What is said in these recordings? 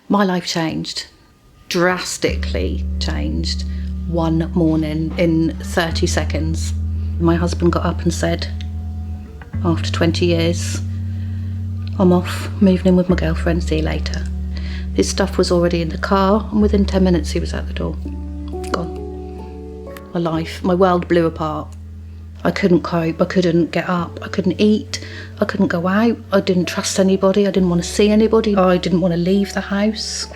My life changed, drastically changed, one morning in 30 seconds. My husband got up and said, after 20 years, I'm off, moving in with my girlfriend, see you later. His stuff was already in the car, and within 10 minutes he was at the door. Gone. My world blew apart. I couldn't cope, I couldn't get up, I couldn't eat, I couldn't go out, I didn't trust anybody, I didn't want to see anybody, I didn't want to leave the house.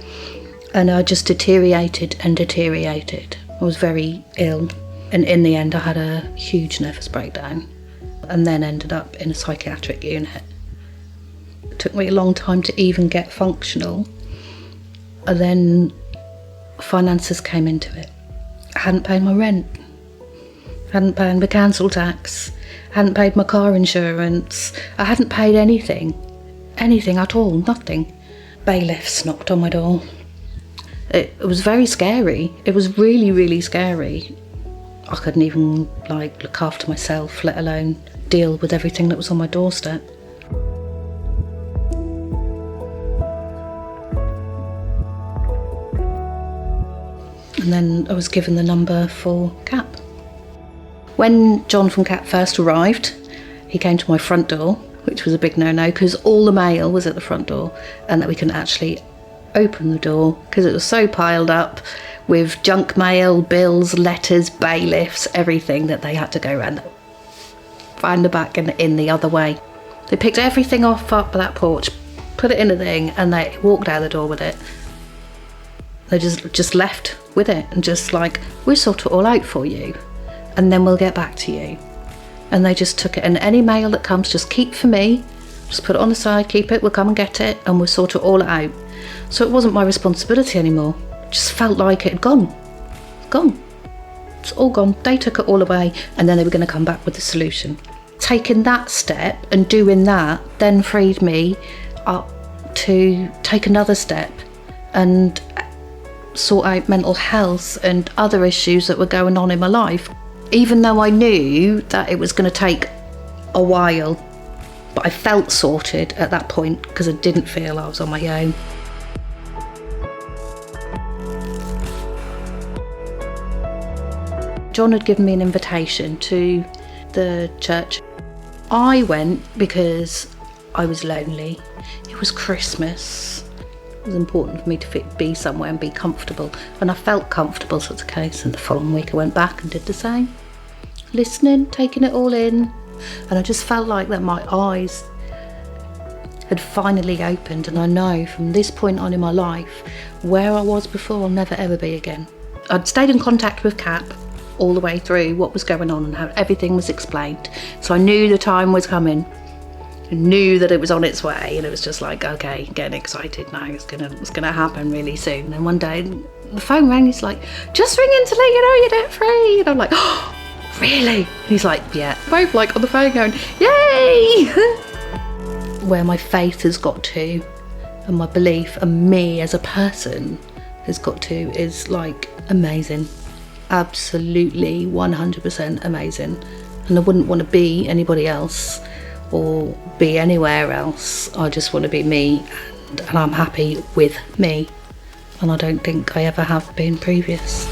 And I just deteriorated and deteriorated. I was very ill, and in the end I had a huge nervous breakdown and then ended up in a psychiatric unit. It took me a long time to even get functional, and then finances came into it. I hadn't paid my rent, hadn't paid my council tax, hadn't paid my car insurance, I hadn't paid anything at all, nothing. Bailiffs knocked on my door. It was very scary. It was really, really scary. I couldn't even look after myself, let alone deal with everything that was on my doorstep. And then I was given the number for CAP. When John from CAP first arrived, he came to my front door, which was a big no-no because all the mail was at the front door, and that we couldn't actually open the door because it was so piled up with junk mail, bills, letters, bailiffs, everything, that they had to go around the back and in the other way. They picked everything up that porch, put it in a thing, and they walked out the door with it. They just left with it and just we'll sort it all out for you and then we'll get back to you. And they just took it, and any mail that comes, just keep for me, just put it on the side, keep it, we'll come and get it and we'll sort it all out. So it wasn't my responsibility anymore. It just felt like it had gone. It's all gone. They took it all away, and then they were going to come back with a solution. Taking that step and doing that then freed me up to take another step and sort out mental health and other issues that were going on in my life. Even though I knew that it was going to take a while, but I felt sorted at that point because I didn't feel I was on my own. John had given me an invitation to the church. I went because I was lonely. It was Christmas. It was important for me to be somewhere and be comfortable, and I felt comfortable, so it's a case. And the following week I went back and did the same, listening, taking it all in, and I just felt like that my eyes had finally opened, and I know from this point on in my life, where I was before I'll never ever be again. I'd stayed in contact with CAP all the way through what was going on and how everything was explained, so I knew the time was coming. I knew that it was on its way, and it was just okay, getting excited now. It's gonna happen really soon. And one day the phone rang. He's like, just ringing to let you know you're debt free. And I'm like, oh, really? And he's like, yeah. Both on the phone going, yay! Where my faith has got to, and my belief and me as a person has got to, is amazing. Absolutely 100% amazing. And I wouldn't want to be anybody else or be anywhere else. I just want to be me, and I'm happy with me, and I don't think I ever have been previous.